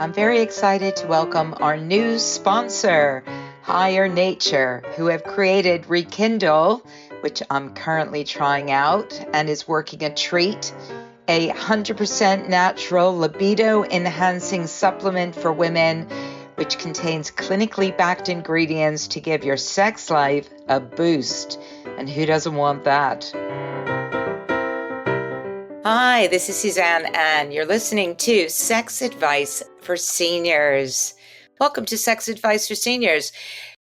I'm very excited to welcome our new sponsor, Higher Nature, who have created Rekindle, which I'm currently trying out and is working a treat, a 100% natural libido-enhancing supplement for women, which contains clinically backed ingredients to give your sex life a boost. And who doesn't want that? Hi, this is Suzanne, and you're listening to Sex Advice for Seniors. Welcome to Sex Advice for Seniors.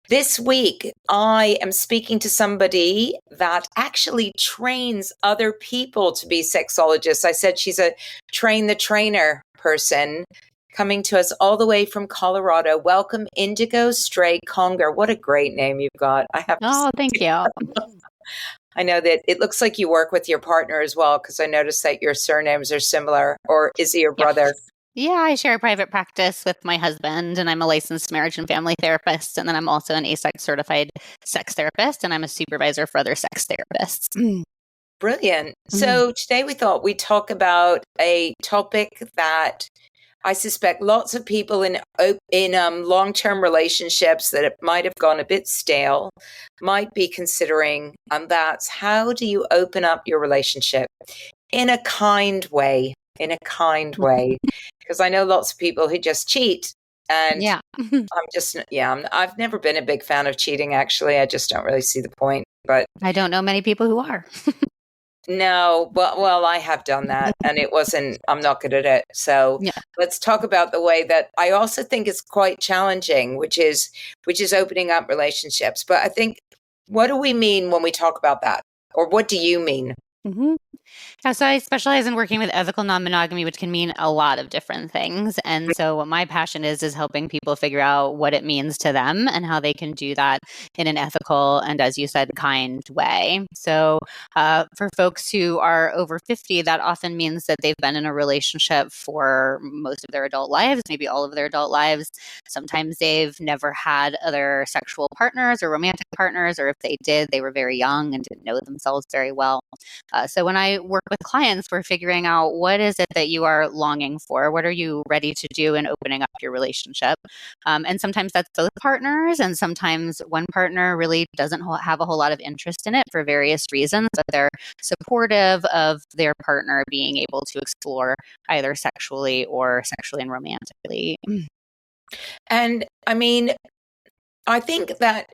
This week, I am speaking to somebody that actually trains other people to be sexologists. I said she's a train the trainer person coming to us all the way from Colorado. Welcome, Indigo Conger. What a great name you've got. I have to Oh, thank you. I know that it looks like you work with your partner as well, because I noticed that your surnames are similar. Or is he your brother? Yeah, I share a private practice with my husband, and I'm a licensed marriage and family therapist. And then I'm also an ASEX certified sex therapist, and I'm a supervisor for other sex therapists. Brilliant. So today we thought we'd talk about a topic that I suspect lots of people in long-term relationships that it might have gone a bit stale might be considering, and that's how do you open up your relationship in a kind way, because I know lots of people who just cheat, and Yeah. I've never been a big fan of cheating, actually. I just don't really see the point, but I don't know many people who are. no, well, I have done that, and I'm not good at it. So Yeah. let's talk about the way that I also think is quite challenging, which is opening up relationships. But I think, what do we mean when we talk about that? Or what do you mean? Yeah, so I specialize in working with ethical non-monogamy, which can mean a lot of different things. And so what my passion is helping people figure out what it means to them and how they can do that in an ethical and, as you said, kind way. So for folks who are over 50, that often means that they've been in a relationship for most of their adult lives, maybe all of their adult lives. Sometimes they've never had other sexual partners or romantic partners, or if they did, they were very young and didn't know themselves very well. So when I work with clients, we're figuring out what is it that you are longing for? What are you ready to do in opening up your relationship? And sometimes that's both partners, and sometimes one partner really doesn't have a whole lot of interest in it for various reasons, but they're supportive of their partner being able to explore either sexually and romantically. And I mean, I think that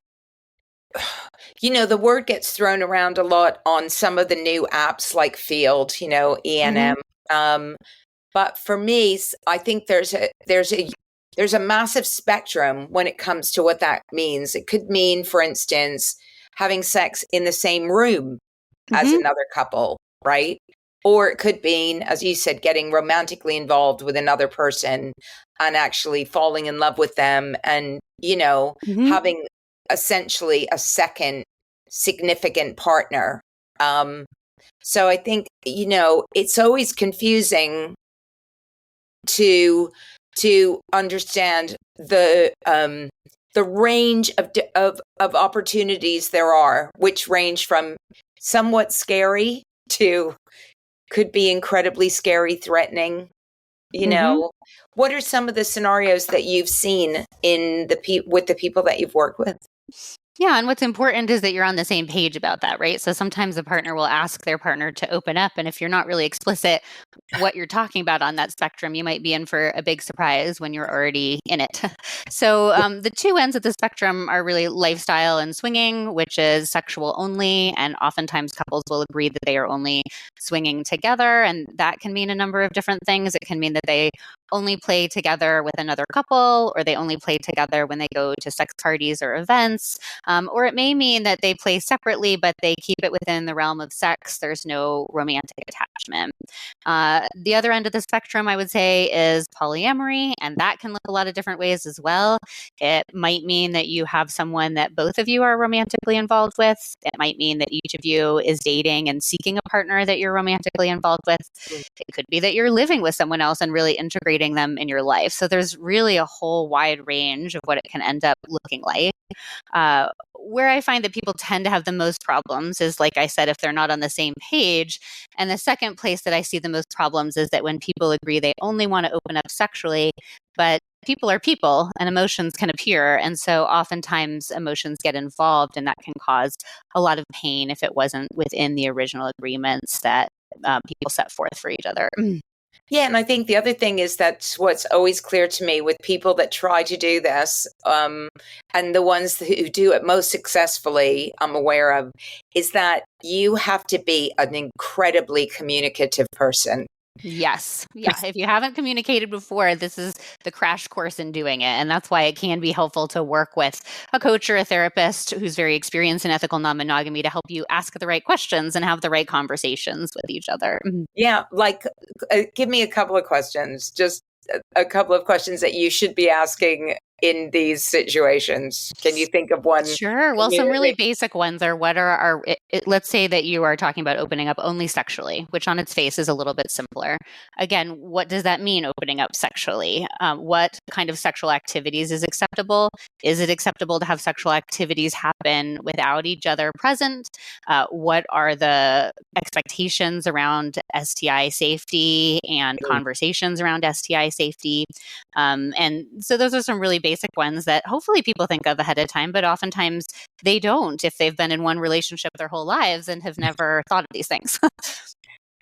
the word gets thrown around a lot on some of the new apps like Field, E&M. But for me, I think there's a massive spectrum when it comes to what that means. It could mean, for instance, having sex in the same room as another couple, right? Or it could mean, as you said, getting romantically involved with another person and actually falling in love with them and, having essentially a second significant partner. So I think, it's always confusing to understand the range of opportunities there are, which range from somewhat scary to could be incredibly scary, threatening. What are some of the scenarios that you've seen with the people that you've worked with? Yeah, and what's important is that you're on the same page about that, right? So sometimes a partner will ask their partner to open up, and if you're not really explicit what you're talking about on that spectrum, you might be in for a big surprise when you're already in it. So the two ends of the spectrum are really lifestyle and swinging, which is sexual only, and oftentimes couples will agree that they are only swinging together, and that can mean a number of different things. It can mean that they only play together with another couple, or they only play together when they go to sex parties or events. Or it may mean that they play separately, but they keep it within the realm of sex. There's no romantic attachment. The other end of the spectrum, I would say, is polyamory, and that can look a lot of different ways as well. It might mean that you have someone that both of you are romantically involved with. It might mean that each of you is dating and seeking a partner that you're romantically involved with. It could be that you're living with someone else and really integrated incorporating them in your life. So there's really a whole wide range of what it can end up looking like. Where I find that people tend to have the most problems is, like I said, if they're not on the same page. And the second place that I see the most problems is that when people agree they only want to open up sexually, but people are people and emotions can appear. And so oftentimes emotions get involved, and that can cause a lot of pain if it wasn't within the original agreements that people set forth for each other. Yeah, and I think the other thing is that's what's always clear to me with people that try to do this, and the ones who do it most successfully, I'm aware of, is that you have to be an incredibly communicative person. Yes. Yeah. If you haven't communicated before, this is the crash course in doing it. And that's why it can be helpful to work with a coach or a therapist who's very experienced in ethical non-monogamy to help you ask the right questions and have the right conversations with each other. Yeah, like give me a couple of questions, just a couple of questions that you should be asking in these situations. Can you think of one Sure. Well, some really immediately? basic ones are what are let's say that you are talking about opening up only sexually, which on its face is a little bit simpler. Again, what does that mean, opening up sexually? What kind of sexual activities is acceptable? Is it acceptable to have sexual activities happen without each other present? What are the expectations around STI safety and conversations around STI safety? And so those are some really basic ones that hopefully people think of ahead of time, but oftentimes they don't if they've been in one relationship their whole lives and have never thought of these things.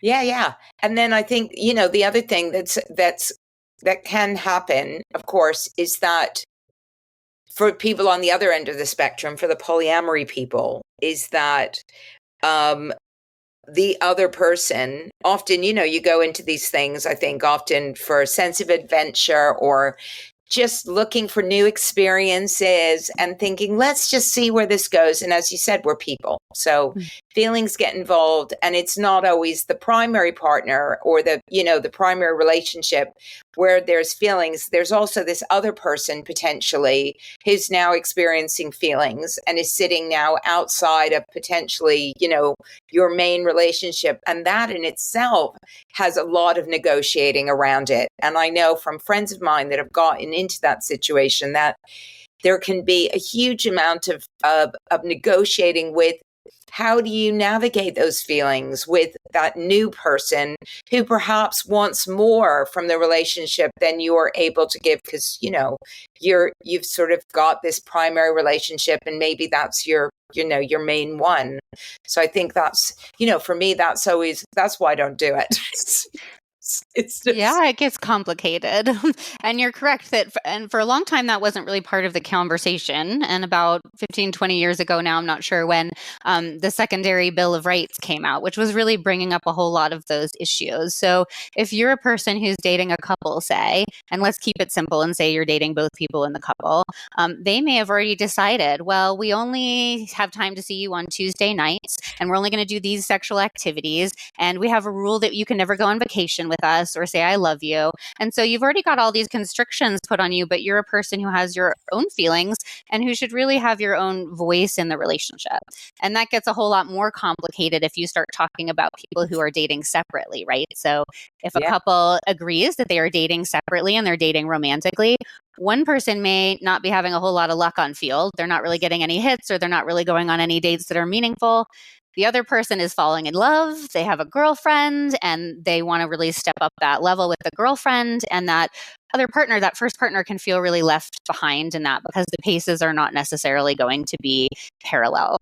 Yeah, yeah. And then I think, the other thing that can happen, of course, is that for people on the other end of the spectrum, for the polyamory people, is that um, the other person often, you go into these things, I think, often for a sense of adventure or just looking for new experiences and thinking, let's just see where this goes. And as you said, we're people. So feelings get involved, and it's not always the primary partner or the primary relationship where there's feelings. There's also this other person potentially who's now experiencing feelings and is sitting now outside of potentially, your main relationship. And that in itself has a lot of negotiating around it. And I know from friends of mine that have gotten into that situation that there can be a huge amount of negotiating with how do you navigate those feelings with that new person who perhaps wants more from the relationship than you're able to give because you've sort of got this primary relationship and maybe that's your main one. So I think that's for me that's why I don't do it. It's just Yeah, it gets complicated. And you're correct that, and for a long time, that wasn't really part of the conversation. And about 15, 20 years ago now, I'm not sure when, the secondary Bill of Rights came out, which was really bringing up a whole lot of those issues. So if you're a person who's dating a couple, say, and let's keep it simple and say you're dating both people in the couple, they may have already decided, well, we only have time to see you on Tuesday nights, and we're only going to do these sexual activities. And we have a rule that you can never go on vacation with us or say, I love you. And so you've already got all these constrictions put on you, but you're a person who has your own feelings and who should really have your own voice in the relationship. And that gets a whole lot more complicated if you start talking about people who are dating separately, right? So if a yeah. couple agrees that they are dating separately and they're dating romantically, one person may not be having a whole lot of luck on field. They're not really getting any hits or they're not really going on any dates that are meaningful. The other person is falling in love. They have a girlfriend and they want to really step up that level with the girlfriend. And that other partner, that first partner, can feel really left behind in that because the paces are not necessarily going to be parallel.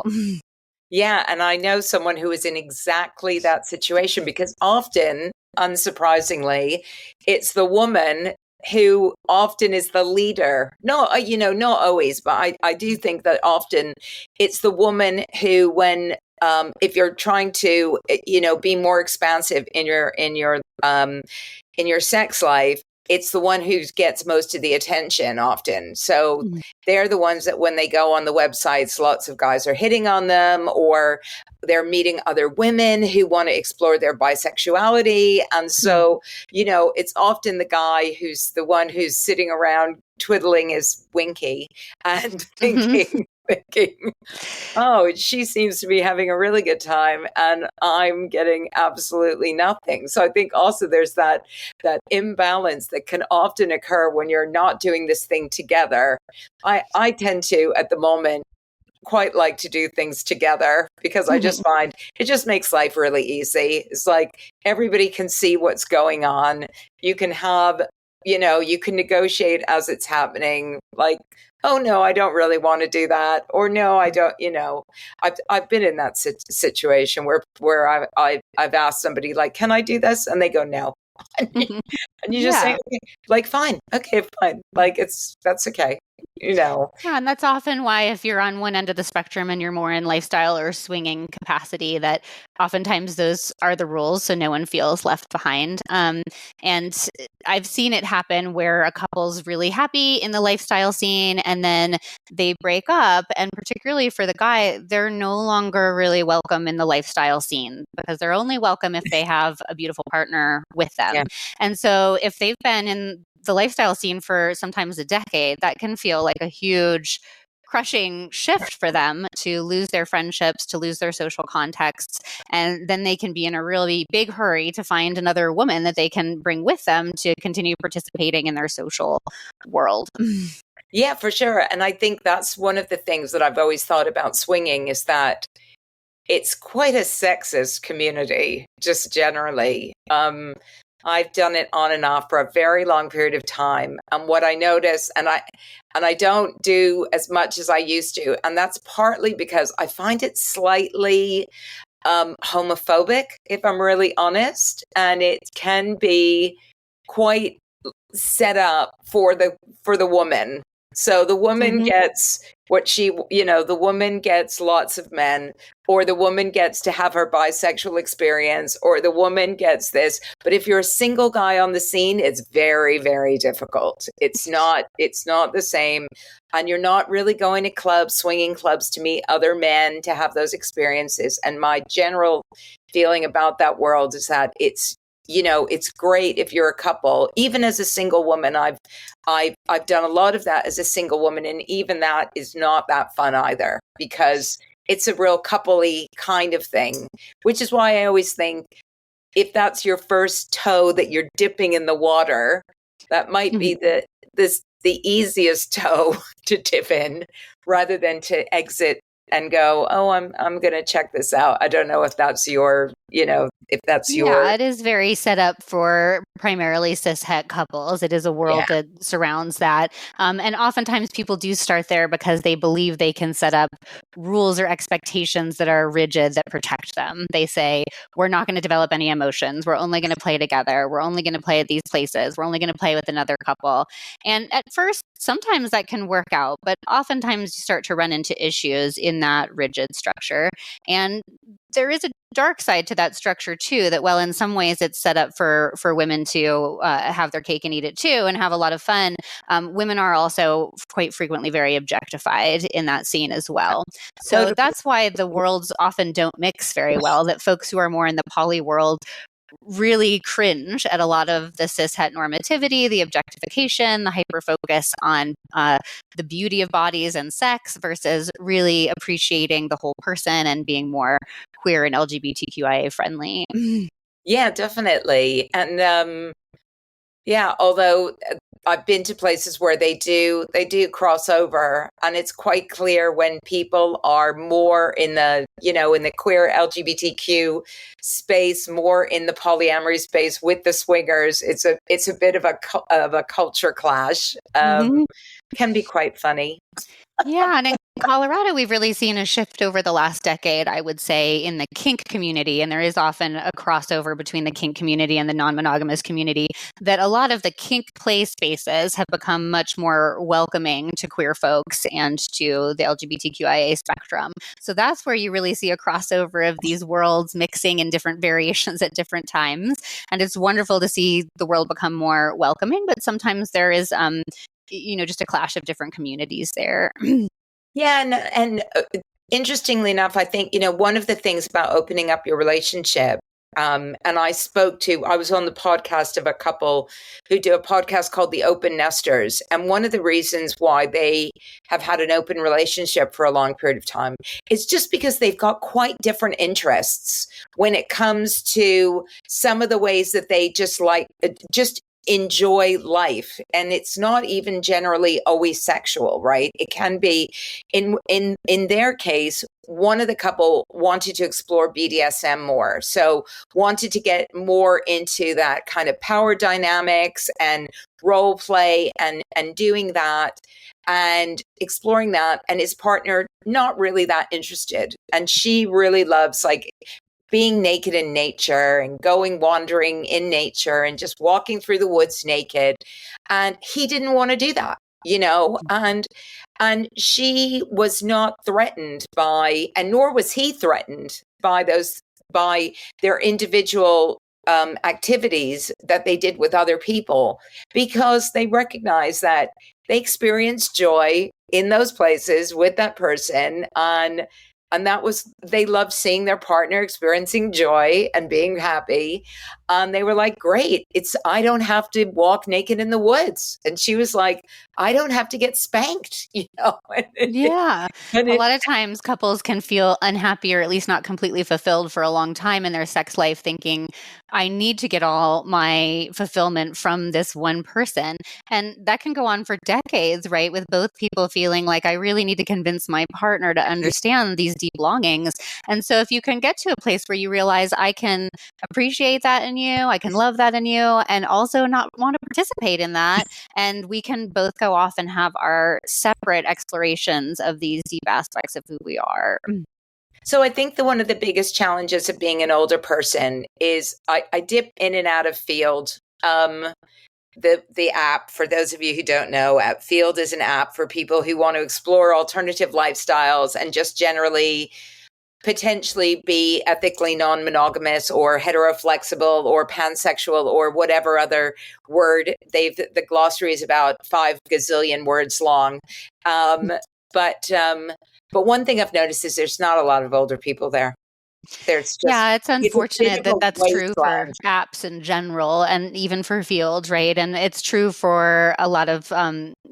Yeah. And I know someone who is in exactly that situation because often, unsurprisingly, it's the woman who often is the leader. No, not always, but I do think that often it's the woman who, when if you're trying to, be more expansive in your sex life, it's the one who gets most of the attention often. So they're the ones that when they go on the websites, lots of guys are hitting on them or they're meeting other women who want to explore their bisexuality. And so, it's often the guy who's the one who's sitting around twiddling his winky and thinking, thinking, oh, she seems to be having a really good time and I'm getting absolutely nothing. So I think also there's that imbalance that can often occur when you're not doing this thing together. I tend to, at the moment, quite like to do things together because I just find it just makes life really easy. It's like everybody can see what's going on. You can have, you can negotiate as it's happening. Like, oh no, I don't really want to do that, or no, I don't. I've been in that situation where I've asked somebody like, can I do this, and they go no, and you just say, okay, like, fine, okay, fine, like that's okay. Yeah, and that's often why if you're on one end of the spectrum and you're more in lifestyle or swinging capacity, that oftentimes those are the rules, so no one feels left behind. And I've seen it happen where a couple's really happy in the lifestyle scene and then they break up, and particularly for the guy, they're no longer really welcome in the lifestyle scene because they're only welcome if they have a beautiful partner with them. Yeah. And so if they've been in the lifestyle scene for sometimes a decade, that can feel like a huge crushing shift for them to lose their friendships, to lose their social contexts. And then they can be in a really big hurry to find another woman that they can bring with them to continue participating in their social world. Yeah, for sure. And I think that's one of the things that I've always thought about swinging is that it's quite a sexist community, just generally. I've done it on and off for a very long period of time. And what I notice, and I don't do as much as I used to, and that's partly because I find it slightly homophobic, if I'm really honest, and it can be quite set up for the woman. So the woman gets what the woman gets lots of men, or the woman gets to have her bisexual experience, or the woman gets this. But if you're a single guy on the scene, it's very, very difficult. It's not the same. And you're not really going to clubs, swinging clubs, to meet other men, to have those experiences. And my general feeling about that world is that it's great if you're a couple. Even as a single woman, I've done a lot of that as a single woman, and even that is not that fun either, because it's a real coupley kind of thing, which is why I always think if that's your first toe that you're dipping in the water, that might be the easiest toe to dip in, rather than to exit and go, oh, I'm going to check this out. I don't know if that's your, if that's your. Yeah, it is very set up for primarily cis-het couples. It is a world that surrounds that. And oftentimes people do start there because they believe they can set up rules or expectations that are rigid that protect them. They say, we're not going to develop any emotions. We're only going to play together. We're only going to play at these places. We're only going to play with another couple. And at first, sometimes that can work out, but oftentimes you start to run into issues in that rigid structure. And there is a dark side to that structure too, that while in some ways it's set up for women to have their cake and eat it too and have a lot of fun, women are also quite frequently very objectified in that scene as well. So that's why the worlds often don't mix very well, that folks who are more in the poly world really cringe at a lot of the cis-het normativity, the objectification, the hyper-focus on the beauty of bodies and sex versus really appreciating the whole person and being more queer and LGBTQIA friendly. Yeah, definitely. And although I've been to places where they do cross over, and it's quite clear when people are more in the, in the queer LGBTQ space, more in the polyamory space with the swingers. It's a bit of a culture clash. Can be quite funny. Yeah, and in Colorado, we've really seen a shift over the last decade, I would say, in the kink community. And there is often a crossover between the kink community and the non-monogamous community, that a lot of the kink play spaces have become much more welcoming to queer folks and to the LGBTQIA spectrum. So that's where you really see a crossover of these worlds mixing in different variations at different times. And it's wonderful to see the world become more welcoming, but sometimes there is just a clash of different communities there. Yeah. And interestingly enough, I think, one of the things about opening up your relationship And I was on the podcast of a couple who do a podcast called The Open Nesters. And one of the reasons why they have had an open relationship for a long period of time is just because they've got quite different interests when it comes to some of the ways that they just enjoy life. And it's not even generally always sexual, right? It can be in their case, one of the couple wanted to explore BDSM more. So wanted to get more into that kind of power dynamics and role play and doing that and exploring that. And his partner, not really that interested. And she really loves like being naked in nature and going wandering in nature and just walking through the woods naked. And he didn't want to do that, and she was not threatened by, and nor was he threatened by their individual activities that they did with other people, because they recognize that they experienced joy in those places with that person. And that was, they loved seeing their partner experiencing joy and being happy. And they were like, great, I don't have to walk naked in the woods. And she was like, I don't have to get spanked, Yeah. And A lot of times couples can feel unhappy or at least not completely fulfilled for a long time in their sex life, thinking, I need to get all my fulfillment from this one person. And that can go on for decades, right? With both people feeling like, I really need to convince my partner to understand these deep longings. And so if you can get to a place where you realize, I can appreciate that in you, I can love that in you, and also not want to participate in that, and we can both go off and have our separate explorations of these deep aspects of who we are. So I think one of the biggest challenges of being an older person is I dip in and out of Field. The app, for those of you who don't know, Field is an app for people who want to explore alternative lifestyles and just generally potentially be ethically non-monogamous or heteroflexible or pansexual or whatever other word. The glossary is about 5 gazillion words long. But one thing I've noticed is there's not a lot of older people there. There's just, Yeah, it's it's a bit unfortunate of that a that's true for wasteland. apps in general and even for Fields, right? And it's true for a lot of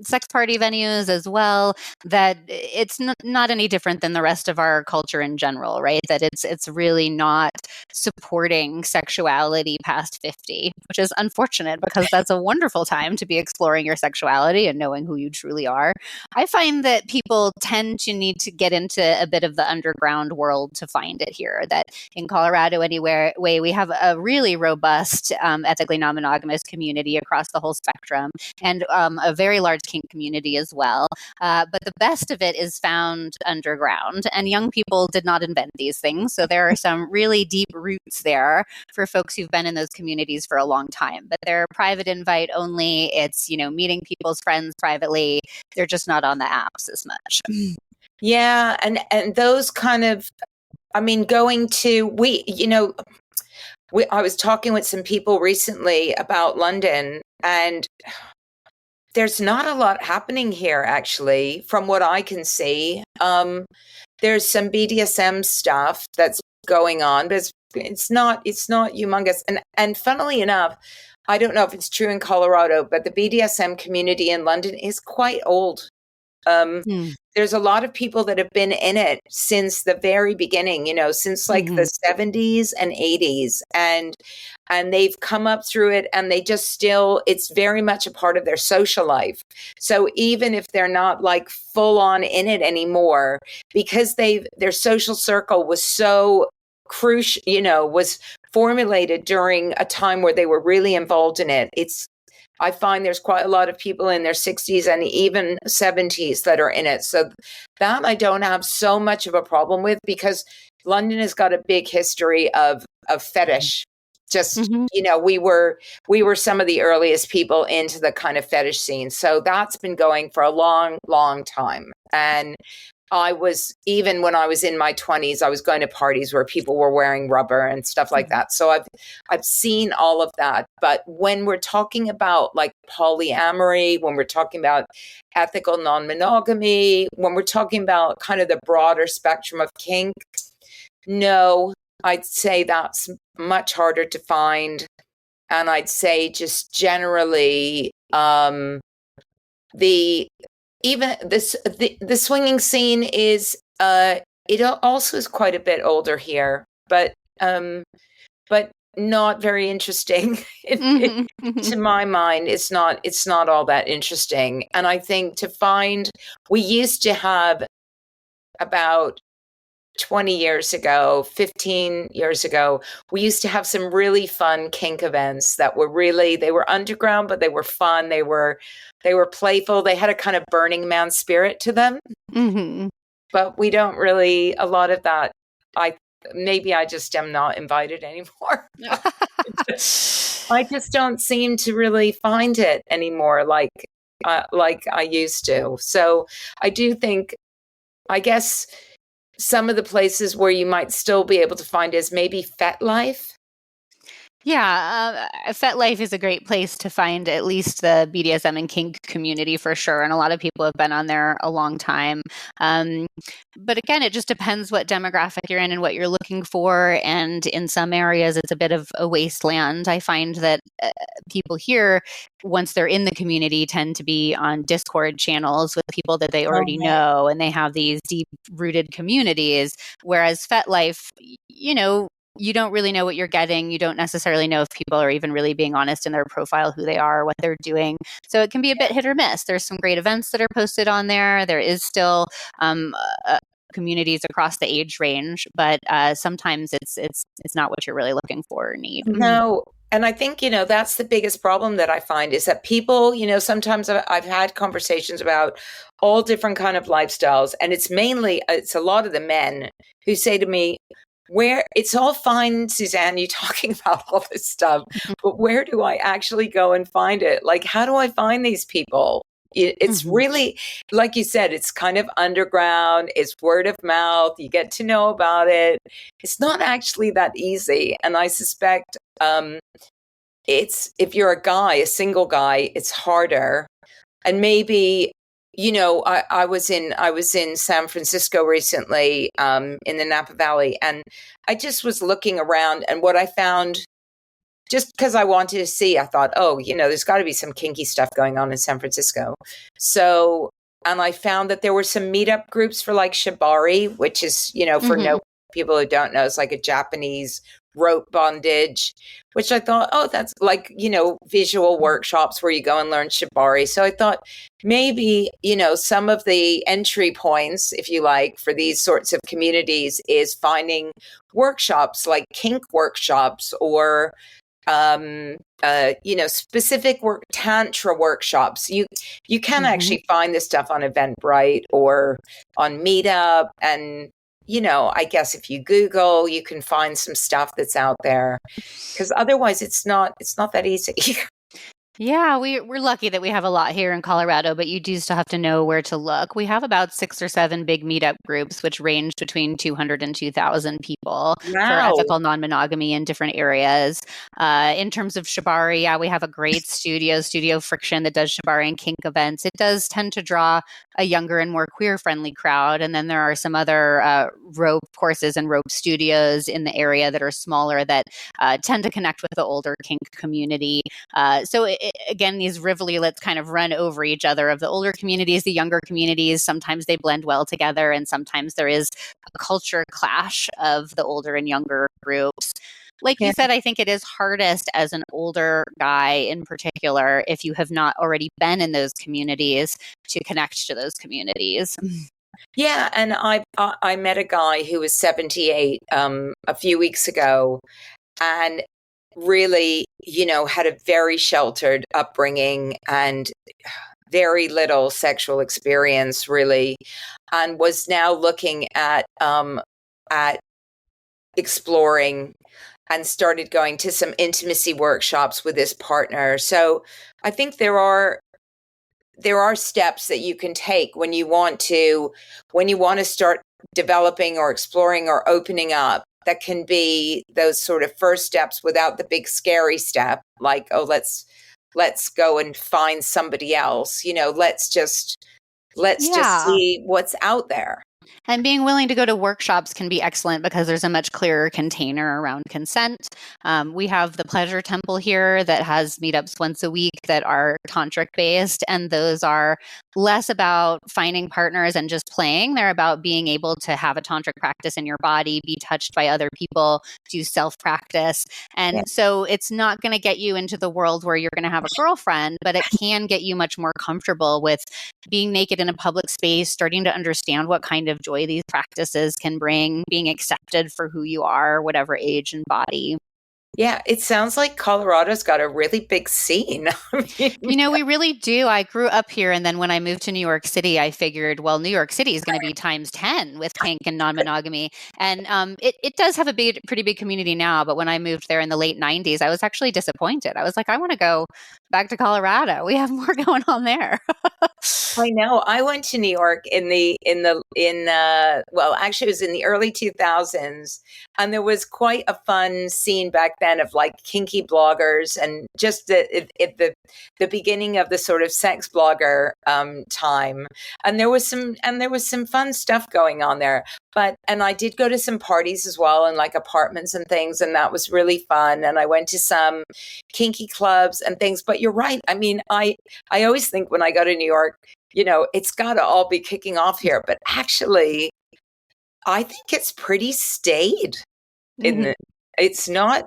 sex party venues as well, that it's not any different than the rest of our culture in general, right? That it's really not supporting sexuality past 50, which is unfortunate because that's a wonderful time to be exploring your sexuality and knowing who you truly are. I find that people tend to need to get into a bit of the underground world to find it here. That in Colorado, we have a really robust ethically non-monogamous community across the whole spectrum, and a very large kink community as well. But the best of it is found underground, and young people did not invent these things. So there are some really deep roots there for folks who've been in those communities for a long time. But they're private invite only. It's, meeting people's friends privately. They're just not on the apps as much. Yeah, and those kind of, I mean, going to I was talking with some people recently about London, and there's not a lot happening here, actually, from what I can see. There's some BDSM stuff that's going on, but it's not humongous. And funnily enough, I don't know if it's true in Colorado, but the BDSM community in London is quite old. There's a lot of people that have been in it since the very beginning, since like the 70s and 80s, and they've come up through it, and they just still, it's very much a part of their social life. So even if they're not like full on in it anymore, because their social circle was so crucial, was formulated during a time where they were really involved in it. I find there's quite a lot of people in their 60s and even 70s that are in it. So that I don't have so much of a problem with, because London has got a big history of fetish. Just, we were some of the earliest people into the kind of fetish scene. So that's been going for a long, long time. And even when I was in my 20s, I was going to parties where people were wearing rubber and stuff like that. So I've seen all of that. But when we're talking about like polyamory, when we're talking about ethical non-monogamy, when we're talking about kind of the broader spectrum of kink, no, I'd say that's much harder to find. And I'd say just generally, the even this the swinging scene is it also is quite a bit older here, um but not very interesting. Mhm, mhm. To my mind, it's not all that interesting. And I think we used to have about 20 years ago, 15 years ago, we used to have some really fun kink events that they were underground, but they were fun. They were playful. They had a kind of Burning Man spirit to them, Mhm. but we don't really, a lot of that, maybe I just am not invited anymore. I just don't seem to really find it anymore like I used to. So I do think, I guess some of the places where you might still be able to find is maybe FetLife. Yeah, FetLife is a great place to find at least the BDSM and kink community for sure. And a lot of people have been on there a long time. Um, but again, it just depends what demographic you're in and what you're looking for. And in some areas, it's a bit of a wasteland. I find that people here, once they're in the community, tend to be on Discord channels with people that they already Okay. know, and they have these deep rooted communities. Whereas FetLife, you don't really know what you're getting. You don't necessarily know if people are even really being honest in their profile, who they are, what they're doing. So it can be a bit hit or miss. There's some great events that are posted on there. There is still communities across the age range, but sometimes it's not what you're really looking for or need. No. And I think, that's the biggest problem that I find is that people, sometimes I've had conversations about all different kind of lifestyles. And it's a lot of the men who say to me, it's all fine, Suzanne, you talking about all this stuff, but where do I actually go and find it? Like, how do I find these people? It's Mhm. really, like you said, it's kind of underground, it's word of mouth, you get to know about it. It's not actually that easy. And I suspect if you're a single guy, it's harder. And maybe, I was in San Francisco recently, in the Napa Valley, and I just was looking around, and what I found, just because I wanted to see, I thought, oh, there's got to be some kinky stuff going on in San Francisco. So, and I found that there were some meetup groups for like shibari, which is, for Mhm. no people who don't know, it's like a Japanese rope bondage, which I thought, oh, that's like, visual workshops where you go and learn shibari. So I thought maybe, some of the entry points, if you like, for these sorts of communities is finding workshops like kink workshops or specific tantra workshops. You can Mhm. actually find this stuff on Eventbrite or on Meetup, and I guess if you Google, you can find some stuff that's out there. Because otherwise, it's not that easy. Yeah, we're lucky that we have a lot here in Colorado, but you do still have to know where to look. We have about 6 or 7 big meetup groups, which range between 200 and 2,000 people for Wow. ethical non-monogamy in different areas. In terms of shibari, yeah, we have a great Studio Friction, that does shibari and kink events. It does tend to draw a younger and more queer-friendly crowd, and then there are some other rope courses and rope studios in the area that are smaller that tend to connect with the older kink community. Again, these rivulets kind of run over each other, of the older communities, the younger communities. Sometimes they blend well together, and sometimes there is a culture clash of the older and younger groups. Like Yeah. you said, I think it is hardest as an older guy in particular, if you have not already been in those communities, to connect to those communities. Yeah, and I met a guy who was 78 a few weeks ago, and really, had a very sheltered upbringing and very little sexual experience, really, and was now looking at exploring, and started going to some intimacy workshops with his partner. So I think there are steps that you can take when you want to start developing or exploring or opening up, that can be those sort of first steps without the big scary step, like, oh, let's go and find somebody else. Let's just Yeah. see what's out there. And being willing to go to workshops can be excellent because there's a much clearer container around consent. We have the Pleasure Temple here that has meetups once a week that are tantric based, and those are less about finding partners and just playing. They're about being able to have a tantric practice in your body, be touched by other people, do self practice. Yeah. And so it's not going to get you into the world where you're going to have a girlfriend, but it can get you much more comfortable with being naked in a public space, starting to understand what kind of joy these practices can bring, being accepted for who you are, whatever age and body. Yeah, it sounds like Colorado's got a really big scene. We really do. I grew up here, and then when I moved to New York City, I figured, well, New York City is going to be times 10 with kink and non-monogamy. And it does have a pretty big community now, but when I moved there in the late 90s, I was actually disappointed. I was like, I want to go back to Colorado. We have more going on there. I know. I went to New York well, actually it was in the early 2000s, and there was quite a fun scene back then of like kinky bloggers and just the beginning of the sort of sex blogger time. And there was some fun stuff going on there. And I did go to some parties as well and like apartments and things, and that was really fun. And I went to some kinky clubs and things. But you're right. I mean, I always think when I go to New York, it's got to all be kicking off here. But actually, I think it's pretty staid. It's not.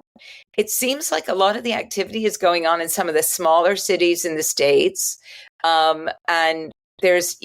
It seems like a lot of the activity is going on in some of the smaller cities in the States, and there's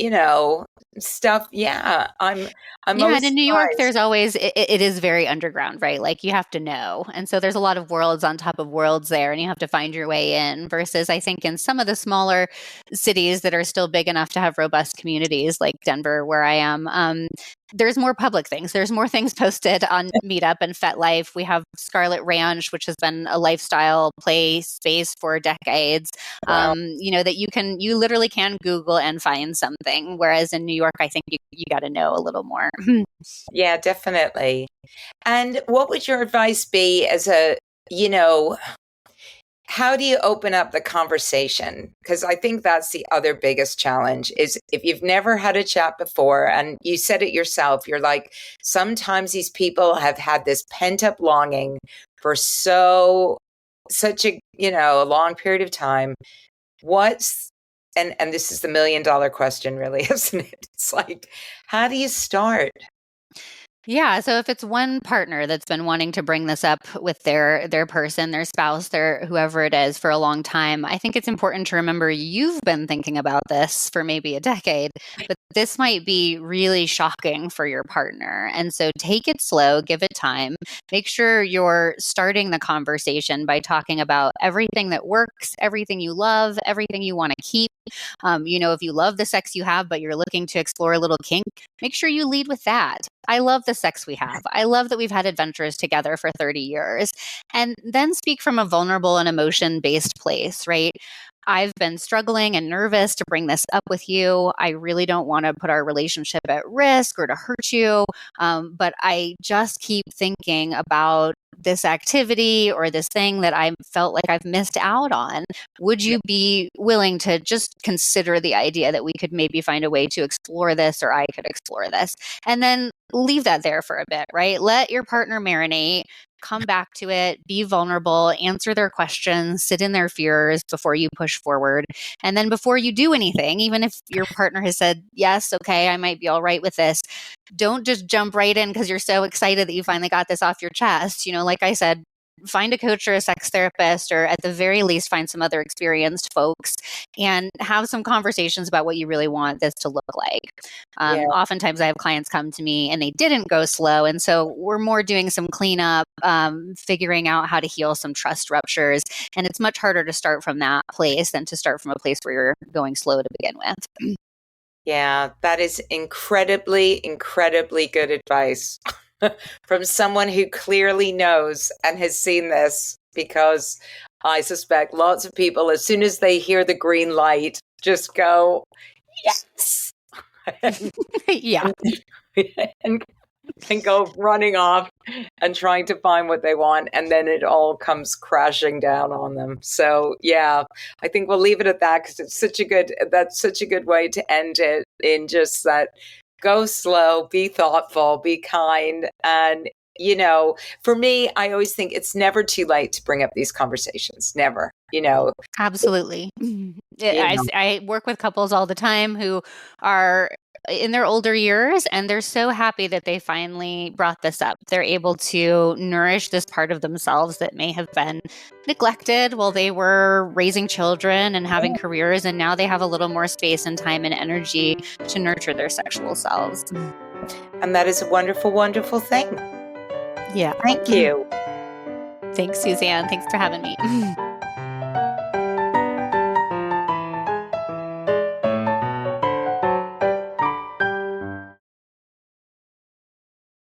stuff. Yeah, I'm always and in New York, surprised. there's always, it is very underground, right? Like you have to know. And so there's a lot of worlds on top of worlds there, and you have to find your way in. Versus, I think, in some of the smaller cities that are still big enough to have robust communities, like Denver, where I am, there's more public things. There's more things posted on Meetup and FetLife. We have Scarlet Ranch, which has been a lifestyle play space for decades. Wow. That you literally can Google and find something. Whereas in New York, I think you got to know a little more. Yeah, definitely. And what would your advice be how do you open up the conversation? Because I think that's the other biggest challenge is if you've never had a chat before, and you said it yourself, you're like, sometimes these people have had this pent up longing for such a long period of time. And this is the $1,000,000 question, really, isn't it? It's like, how do you start? Yeah, so if it's one partner that's been wanting to bring this up with their person, their spouse, their whoever it is for a long time, I think it's important to remember you've been thinking about this for maybe a decade, but this might be really shocking for your partner. And so take it slow, give it time. Make sure you're starting the conversation by talking about everything that works, everything you love, everything you want to keep. If you love the sex you have, but you're looking to explore a little kink, make sure you lead with that. I love the sex we have. I love that we've had adventures together for 30 years. And then speak from a vulnerable and emotion based place, right? I've been struggling and nervous to bring this up with you. I really don't want to put our relationship at risk or to hurt you. But I just keep thinking about this activity or this thing that I felt like I've missed out on. Would you be willing to just consider the idea that we could maybe find a way to explore this, or I could explore this? And then leave that there for a bit, right? Let your partner marinate, come back to it, be vulnerable, answer their questions, sit in their fears before you push forward. And then before you do anything, even if your partner has said, yes, okay, I might be all right with this, don't just jump right in because you're so excited that you finally got this off your chest. Like I said, find a coach or a sex therapist, or at the very least, find some other experienced folks and have some conversations about what you really want this to look like. Yeah. Oftentimes I have clients come to me and they didn't go slow. And so we're more doing some cleanup, figuring out how to heal some trust ruptures. And it's much harder to start from that place than to start from a place where you're going slow to begin with. Yeah, that is incredibly, incredibly good advice from someone who clearly knows and has seen this, because I suspect lots of people, as soon as they hear the green light, just go, yes. Yeah. and, and go running off and trying to find what they want. And then it all comes crashing down on them. So, yeah, I think we'll leave it at that, because that's such a good way to end it, in just that go slow, be thoughtful, be kind. And, you know, for me, I always think it's never too late to bring up these conversations. Never, you know. Absolutely. I work with couples all the time who are in their older years, and they're so happy that they finally brought this up. They're able to nourish this part of themselves that may have been neglected while they were raising children and having careers, and now they have a little more space and time and energy to nurture their sexual selves. And that is a wonderful, wonderful thing. Yeah. Thank you. Thanks, Suzanne. Thanks for having me.